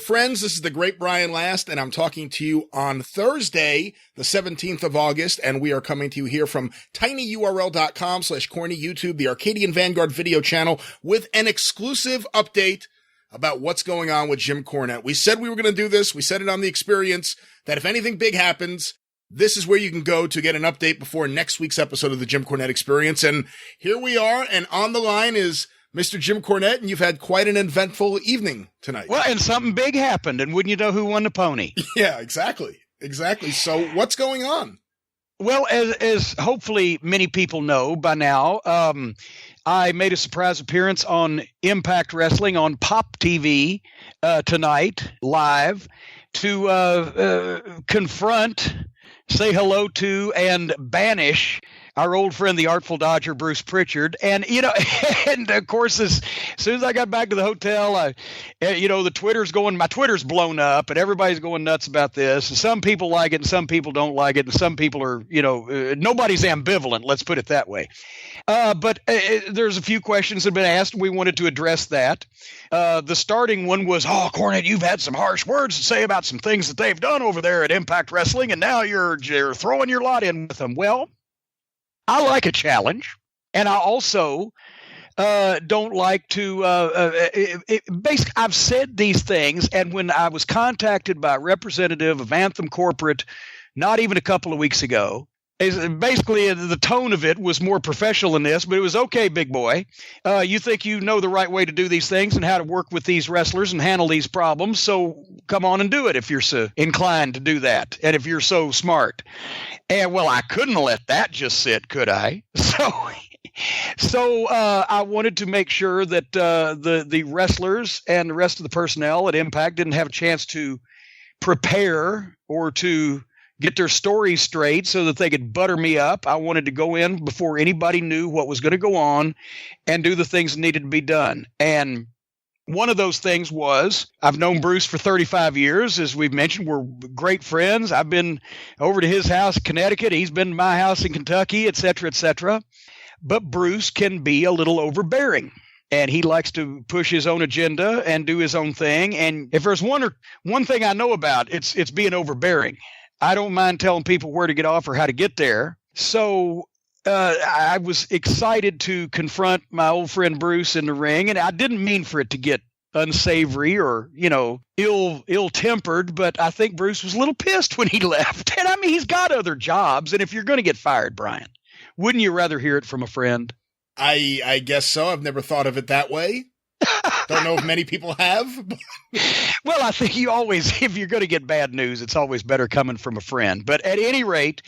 friends. This is the great Brian Last, and I'm talking to you on Thursday, the 17th of August, and we are coming to you here from tinyurl.com/corny YouTube, the Arcadian Vanguard video channel, with an exclusive update about what's going on with Jim Cornette. We said we were going to do this. We said it on the Experience, that if anything big happens, this is where you can go to get an update before next week's episode of the Jim Cornette Experience. And here we are, and on the line is Mr. Jim Cornette, and you've had quite an eventful evening tonight. Well, and something big happened, and wouldn't you know who won the pony? Yeah, exactly. So what's going on? Well, as hopefully many people know by now, I made a surprise appearance on Impact Wrestling on Pop TV tonight, live, to confront, say hello to, and banish our old friend, the Artful Dodger, Bruce Pritchard. And, and of course, as soon as I got back to the hotel, my Twitter's blown up and everybody's going nuts about this. And some people like it and some people don't like it. And some people are, nobody's ambivalent. Let's put it that way. But there's a few questions that have been asked. We wanted to address that. The starting one was, Cornette, you've had some harsh words to say about some things that they've done over there at Impact Wrestling, and now you're throwing your lot in with them. Well, I like a challenge, and I also don't like to basically, I've said these things, and when I was contacted by a representative of Anthem Corporate not even a couple of weeks ago, basically the tone of it was more professional than this, but it was, okay, big boy, you think you know the right way to do these things and how to work with these wrestlers and handle these problems, so come on and do it if you're so inclined to do that and if you're so smart. And well, I couldn't let that just sit, could I? So I wanted to make sure that the wrestlers and the rest of the personnel at Impact didn't have a chance to prepare or to get their stories straight so that they could butter me up. I wanted to go in before anybody knew what was going to go on and do the things that needed to be done. And one of those things was, I've known Bruce for 35 years. As we've mentioned, we're great friends. I've been over to his house in Connecticut. He's been to my house in Kentucky, et cetera, et cetera. But Bruce can be a little overbearing, and he likes to push his own agenda and do his own thing. And if there's one thing I know about, it's being overbearing. I don't mind telling people where to get off or how to get there. So I was excited to confront my old friend Bruce in the ring, and I didn't mean for it to get unsavory or, ill-tempered, but I think Bruce was a little pissed when he left. And I mean, he's got other jobs, and if you're going to get fired, Brian, wouldn't you rather hear it from a friend? I guess so. I've never thought of it that way. Don't know if many people have. Well, I think you always, if you're going to get bad news, it's always better coming from a friend. But at any rate,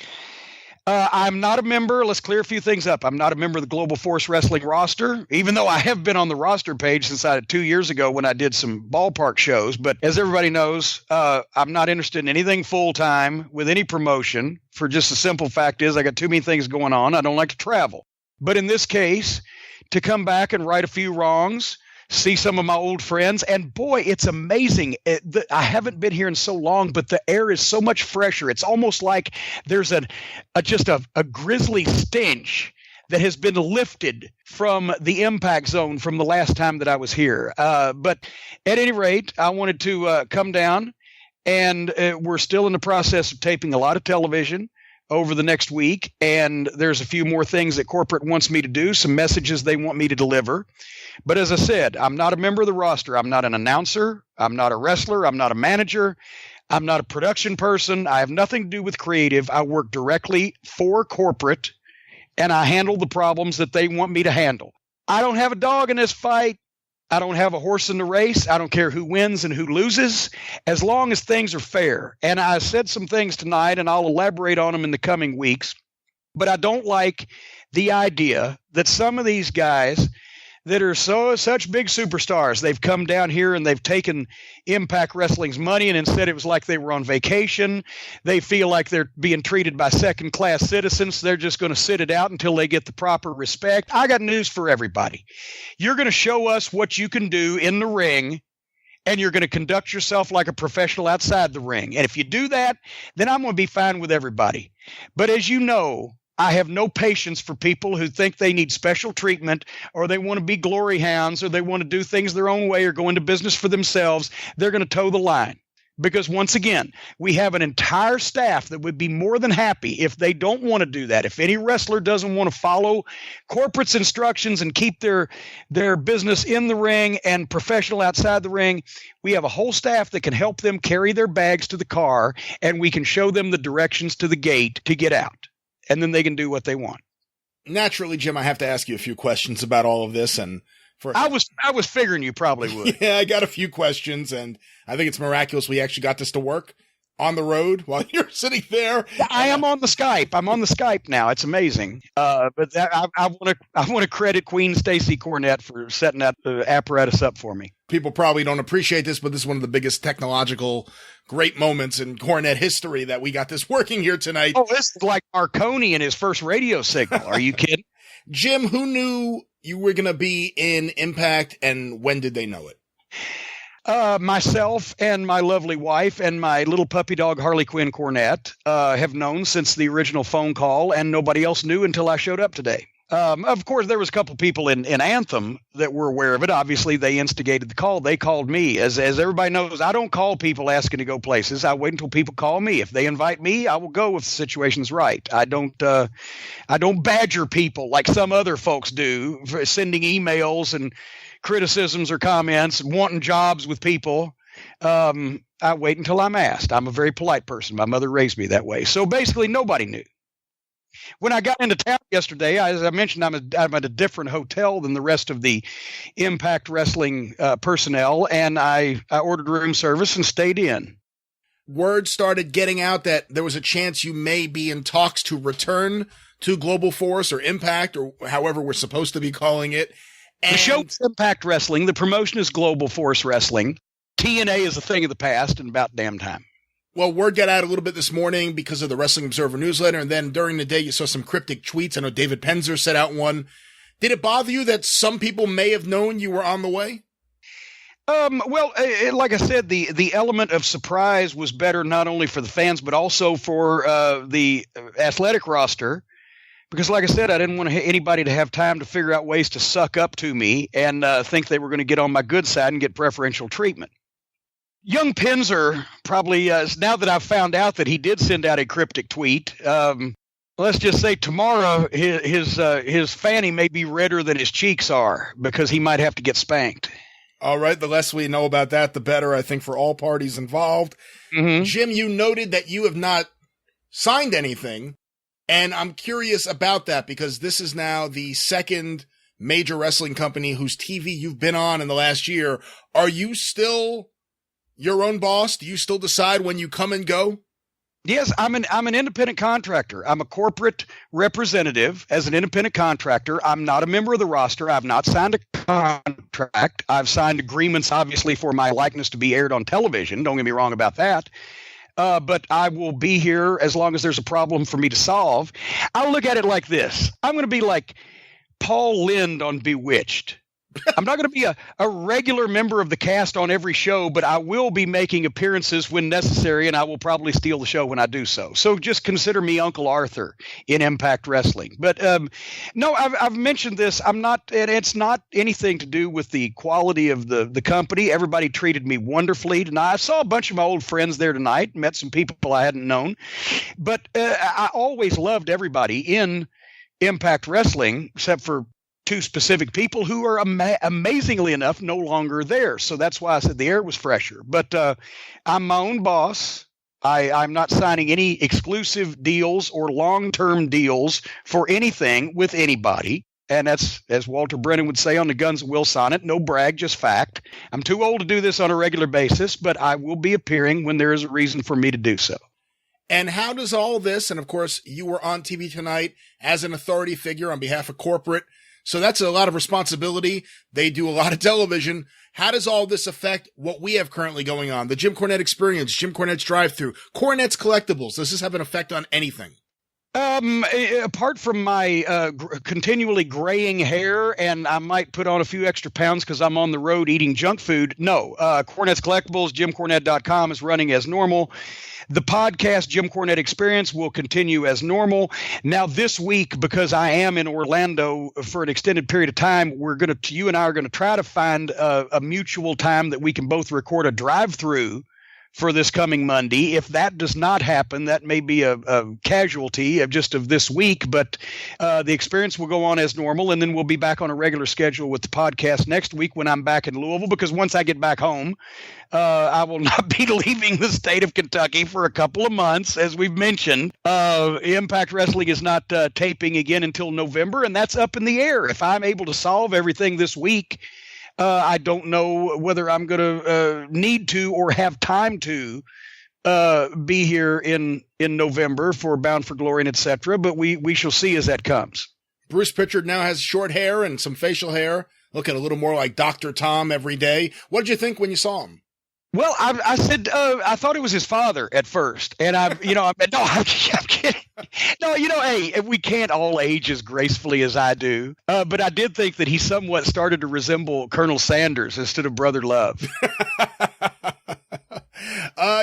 I'm not a member. Let's clear a few things up. I'm not a member of the Global Force Wrestling roster, even though I have been on the roster page since 2 years ago when I did some ballpark shows. But as everybody knows, I'm not interested in anything full-time with any promotion, for just the simple fact is I got too many things going on. I don't like to travel. But in this case, to come back and right a few wrongs, see some of my old friends, and boy, it's amazing. I haven't been here in so long, but the air is so much fresher. It's almost like there's just a grisly stench that has been lifted from the impact zone from the last time that I was here. But at any rate, I wanted to come down, and we're still in the process of taping a lot of television over the next week, and there's a few more things that corporate wants me to do, some messages they want me to deliver. But as I said, I'm not a member of the roster. I'm not an announcer. I'm not a wrestler. I'm not a manager. I'm not a production person. I have nothing to do with creative. I work directly for corporate, and I handle the problems that they want me to handle. I don't have a dog in this fight. I don't have a horse in the race. I don't care who wins and who loses, as long as things are fair. And I said some things tonight, and I'll elaborate on them in the coming weeks. But I don't like the idea that some of these guys that are such big superstars, they've come down here and they've taken Impact Wrestling's money, and instead it was like they were on vacation. They feel like they're being treated by second-class citizens. They're just going to sit it out until they get the proper respect. I got news for everybody. You're going to show us what you can do in the ring, and you're going to conduct yourself like a professional outside the ring. And if you do that, then I'm going to be fine with everybody. But as you know, I have no patience for people who think they need special treatment, or they want to be glory hounds, or they want to do things their own way, or go into business for themselves. They're going to toe the line. Because once again, we have an entire staff that would be more than happy if they don't want to do that. If any wrestler doesn't want to follow corporate's instructions and keep their business in the ring and professional outside the ring, we have a whole staff that can help them carry their bags to the car, and we can show them the directions to the gate to get out. And then they can do what they want. Naturally, Jim, I have to ask you a few questions about all of this, and I was figuring you probably would. Yeah, I got a few questions, and I think it's miraculous we actually got this to work on the road while you're sitting there. I am on the Skype. I'm on the Skype now. It's amazing. But I want to credit Queen Stacey Cornette for setting that apparatus up for me. People probably don't appreciate this, but this is one of the biggest technological great moments in Cornette history that we got this working here tonight. Oh, this is like Marconi and his first radio signal. Are you kidding? Jim, who knew you were going to be in Impact, and when did they know it? Myself and my lovely wife and my little puppy dog, Harley Quinn Cornette, have known since the original phone call, and nobody else knew until I showed up today. Of course, there was a couple people in Anthem that were aware of it. Obviously, they instigated the call. They called me. As everybody knows, I don't call people asking to go places. I wait until people call me. If they invite me, I will go if the situation's right. I don't badger people like some other folks do, for sending emails and criticisms or comments and wanting jobs with people. I wait until I'm asked. I'm a very polite person. My mother raised me that way. So basically, nobody knew. When I got into town yesterday, as I mentioned, I'm at a different hotel than the rest of the Impact Wrestling personnel, and I ordered room service and stayed in. Word started getting out that there was a chance you may be in talks to return to Global Force or Impact, or however we're supposed to be calling it. And the show is Impact Wrestling. The promotion is Global Force Wrestling. TNA is a thing of the past and about damn time. Well, word got out a little bit this morning because of the Wrestling Observer newsletter, and then during the day you saw some cryptic tweets. I know David Penzer set out one. Did it bother you that some people may have known you were on the way? Well, like I said, the element of surprise was better not only for the fans, but also for the athletic roster. Because like I said, I didn't want anybody to have time to figure out ways to suck up to me and think they were going to get on my good side and get preferential treatment. Young Penzer probably, now that I've found out that he did send out a cryptic tweet, let's just say tomorrow his fanny may be redder than his cheeks are because he might have to get spanked. All right, the less we know about that, the better, I think, for all parties involved. Mm-hmm. Jim, you noted that you have not signed anything, and I'm curious about that because this is now the second major wrestling company whose TV you've been on in the last year. Are you still your own boss? Do you still decide when you come and go? Yes, I'm an independent contractor. I'm a corporate representative as an independent contractor. I'm not a member of the roster. I've not signed a contract. I've signed agreements, obviously, for my likeness to be aired on television. Don't get me wrong about that. But I will be here as long as there's a problem for me to solve. I'll look at it like this. I'm going to be like Paul Lynde on Bewitched. I'm not going to be a regular member of the cast on every show, but I will be making appearances when necessary, and I will probably steal the show when I do so. So just consider me Uncle Arthur in Impact Wrestling. But no, I've mentioned this. I'm not, and it's not anything to do with the quality of the company. Everybody treated me wonderfully tonight. I saw a bunch of my old friends there tonight, met some people I hadn't known. But I always loved everybody in Impact Wrestling, except for two specific people who are amazingly enough no longer there. So that's why I said the air was fresher. But I'm my own boss. I'm not signing any exclusive deals or long-term deals for anything with anybody. And that's, as Walter Brennan would say on the Guns That Will Sonnet, no brag, just fact. I'm too old to do this on a regular basis, but I will be appearing when there is a reason for me to do so. And how does all this, and of course you were on TV tonight as an authority figure on behalf of corporate, so that's a lot of responsibility. They do a lot of television. How does all this affect what we have currently going on? The Jim Cornette Experience, Jim Cornette's Drive-Thru, Cornette's Collectibles. Does this have an effect on anything? Apart from my continually graying hair, and I might put on a few extra pounds because I'm on the road eating junk food. No, Cornette's Collectibles, JimCornette.com is running as normal. The podcast, Jim Cornette Experience, will continue as normal. Now, this week, because I am in Orlando for an extended period of time, you and I are going to try to find a mutual time that we can both record a drive-through for this coming Monday. If that does not happen, that may be a casualty of this week, but the experience will go on as normal, and then we'll be back on a regular schedule with the podcast next week when I'm back in Louisville, because once I get back home, I will not be leaving the state of Kentucky for a couple of months, as we've mentioned. Impact Wrestling is not taping again until November, and that's up in the air. If I'm able to solve everything this week, I don't know whether I'm going to need to or have time to be here in November for Bound for Glory and etc. But we shall see as that comes. Bruce Pritchard now has short hair and some facial hair, looking a little more like Dr. Tom every day. What did you think when you saw him? Well, I said I thought it was his father at first, and I'm kidding. No, hey, we can't all age as gracefully as I do, but I did think that he somewhat started to resemble Colonel Sanders instead of Brother Love.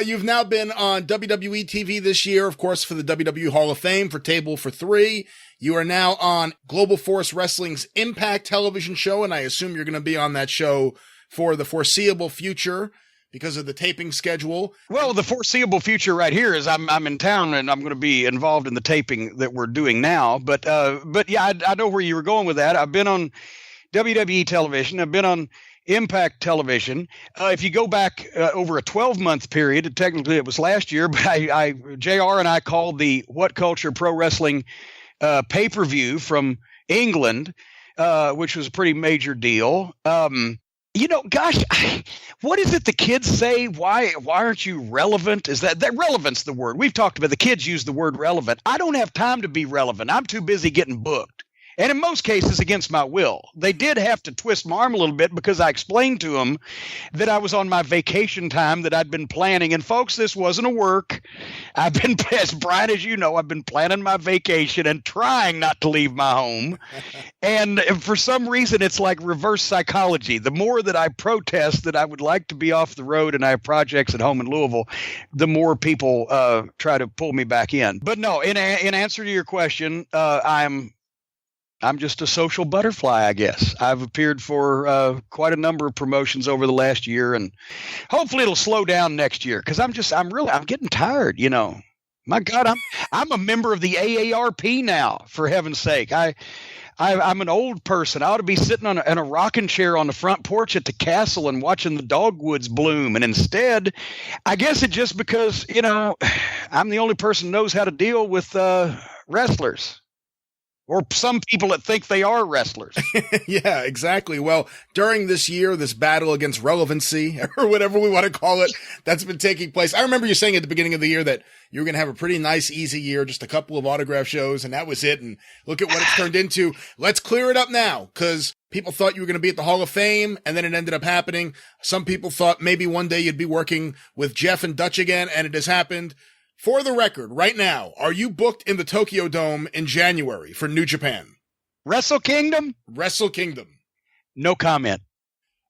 You've now been on WWE TV this year, of course, for the WWE Hall of Fame for Table for Three. You are now on Global Force Wrestling's Impact television show, and I assume you're going to be on that show for the foreseeable future, because of the taping schedule. Well, the foreseeable future right here is I'm in town and I'm going to be involved in the taping that we're doing now. But yeah, I know where you were going with that. I've been on WWE television. I've been on Impact television. If you go back over a 12-month period, technically it was last year, but JR and I called the What Culture Pro Wrestling pay-per-view from England, which was a pretty major deal. Gosh, what is it the kids say? Why aren't you relevant? Is that relevant's the word? We've talked about the kids use the word relevant. I don't have time to be relevant. I'm too busy getting booked. And in most cases, against my will. They did have to twist my arm a little bit because I explained to them that I was on my vacation time that I'd been planning. And folks, this wasn't a work. I've been, as Brian, as you know, I've been planning my vacation and trying not to leave my home. And for some reason, it's like reverse psychology. The more that I protest that I would like to be off the road and I have projects at home in Louisville, the more people try to pull me back in. But no, in answer to your question, I'm just a social butterfly, I guess. I've appeared for quite a number of promotions over the last year, and hopefully it'll slow down next year because I'm getting tired. My God, I'm a member of the AARP now. For heaven's sake, I'm an old person. I ought to be sitting in a rocking chair on the front porch at the castle and watching the dogwoods bloom. And instead, I guess it's just because I'm the only person who knows how to deal with wrestlers. Or some people that think they are wrestlers. Yeah, exactly. Well, during this year, this battle against relevancy, or whatever we want to call it, that's been taking place. I remember you saying at the beginning of the year that you were going to have a pretty nice, easy year, just a couple of autograph shows, and that was it. And look at what it's turned into. Let's clear it up now, because people thought you were going to be at the Hall of Fame, and then it ended up happening. Some people thought maybe one day you'd be working with Jeff and Dutch again, and it has happened. For the record, right now, are you booked in the Tokyo Dome in January for New Japan? Wrestle Kingdom? Wrestle Kingdom. No comment.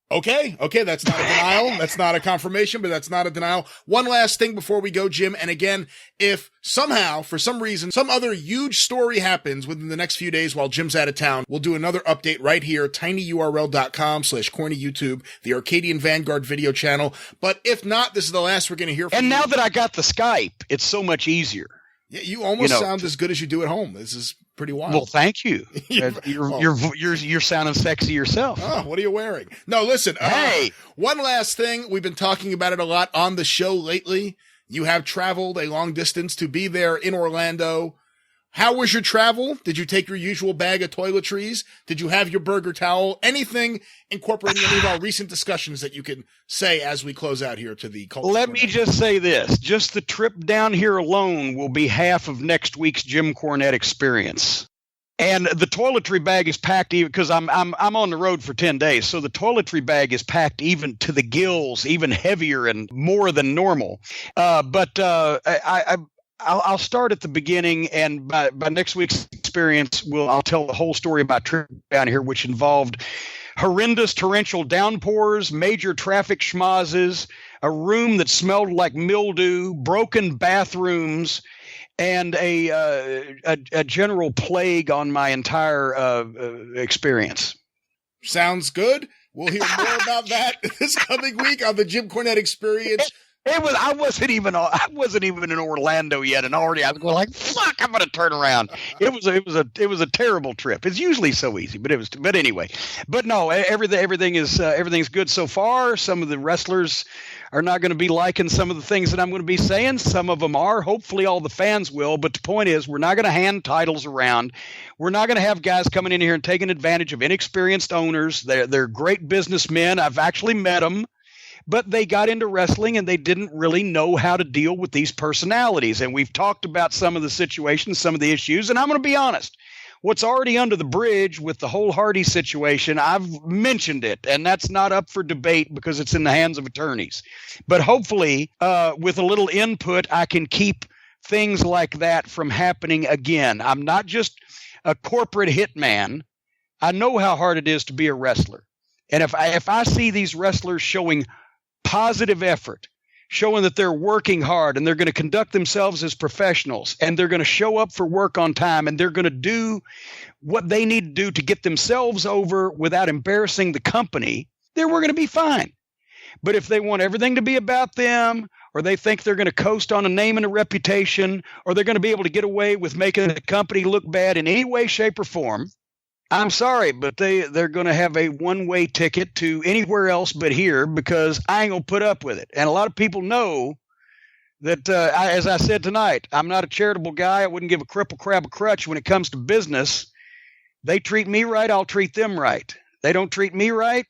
Okay, that's not a denial. That's not a confirmation, but that's not a denial. One last thing before we go, Jim. And again, if somehow, for some reason, some other huge story happens within the next few days while Jim's out of town, we'll do another update right here, tinyurl.com/cornyyoutube, the Arcadian Vanguard video channel. But if not, this is the last we're going to hear from you. And now that I got the Skype, it's so much easier. Yeah, you almost sound as good as you do at home. This is pretty wild. Well, thank you. You're sounding sexy yourself. Oh, what are you wearing? No, listen. Hey, one last thing. We've been talking about it a lot on the show lately. You have traveled a long distance to be there in Orlando. How was your travel? Did you take your usual bag of toiletries? Did you have your burger towel? Anything incorporating any of our recent discussions that you can say as we close out here to the culture? Let me just say this. Just the trip down here alone will be half of next week's Jim Cornette Experience. And the toiletry bag is packed even because I'm on the road for 10 days. So the toiletry bag is packed even to the gills, even heavier and more than normal. But I'll start at the beginning, and by next week's experience, I'll tell the whole story about trip down here, which involved horrendous torrential downpours, major traffic schmozzes, a room that smelled like mildew, broken bathrooms, and a general plague on my entire experience. Sounds good. We'll hear more about that this coming week on the Jim Cornette Experience. I wasn't even in Orlando yet, and already I was going like, "Fuck! I'm going to turn around." It was a terrible trip. It's usually so easy, but anyway. But no, everything's good so far. Some of the wrestlers are not going to be liking some of the things that I'm going to be saying. Some of them are. Hopefully, all the fans will. But the point is, we're not going to hand titles around. We're not going to have guys coming in here and taking advantage of inexperienced owners. They're great businessmen. I've actually met them. But they got into wrestling and they didn't really know how to deal with these personalities. And we've talked about some of the situations, some of the issues. And I'm going to be honest, what's already under the bridge with the whole Hardy situation, I've mentioned it. And that's not up for debate because it's in the hands of attorneys. But hopefully, with a little input, I can keep things like that from happening again. I'm not just a corporate hitman. I know how hard it is to be a wrestler. And if I see these wrestlers showing positive effort, showing that they're working hard and they're going to conduct themselves as professionals and they're going to show up for work on time and they're going to do what they need to do to get themselves over without embarrassing the company, then we're going to be fine. But if they want everything to be about them, or they think they're going to coast on a name and a reputation, or they're going to be able to get away with making the company look bad in any way, shape, or form, I'm sorry, but they're going to have a one-way ticket to anywhere else but here because I ain't going to put up with it. And a lot of people know that, as I said tonight, I'm not a charitable guy. I wouldn't give a cripple crab a crutch when it comes to business. They treat me right, I'll treat them right. They don't treat me right,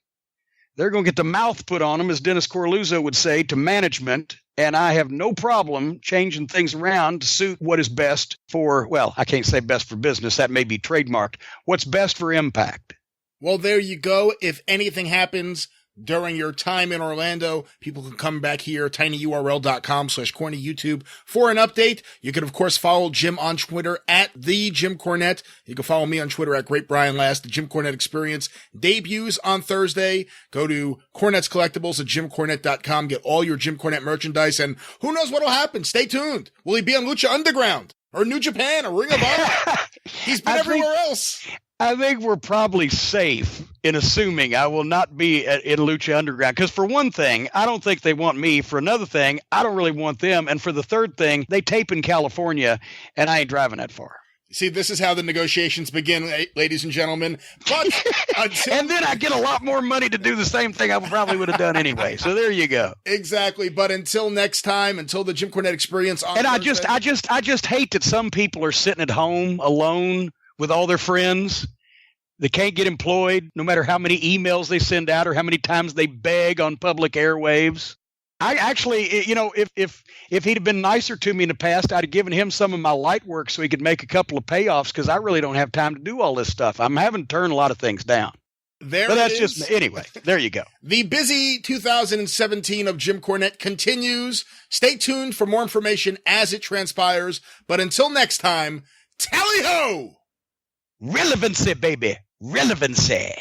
they're going to get the mouth put on them, as Dennis Corluzzo would say, to management. And I have no problem changing things around to suit what is best for, well, I can't say best for business. That may be trademarked. What's best for Impact. Well, there you go. If anything happens during your time in Orlando, people can come back here, tinyurl.com/corny YouTube for an update. You can, of course, follow Jim on Twitter at the Jim Cornette. You can follow me on Twitter at Great Brian Last. The Jim Cornette Experience debuts on Thursday. Go to Cornette's Collectibles at jimcornette.com. Get all your Jim Cornette merchandise, and who knows what'll happen. Stay tuned. Will he be on Lucha Underground or New Japan or Ring of Honor? He's been everywhere else. I think we're probably safe in assuming I will not be in Lucha Underground. Because for one thing, I don't think they want me. For another thing, I don't really want them. And for the third thing, they tape in California, and I ain't driving that far. See, this is how the negotiations begin, ladies and gentlemen. But and then I get a lot more money to do the same thing I probably would have done anyway. So there you go. Exactly. But until next time, until the Jim Cornette Experience on And Thursday, I just hate that some people are sitting at home alone with all their friends. They can't get employed no matter how many emails they send out or how many times they beg on public airwaves. I actually, if he'd have been nicer to me in the past, I'd have given him some of my light work so he could make a couple of payoffs because I really don't have time to do all this stuff. I'm having to turn a lot of things down. But that's just anyway. There you go. The busy 2017 of Jim Cornette continues. Stay tuned for more information as it transpires. But until next time, tally ho! Relevancy, baby. Relevancy.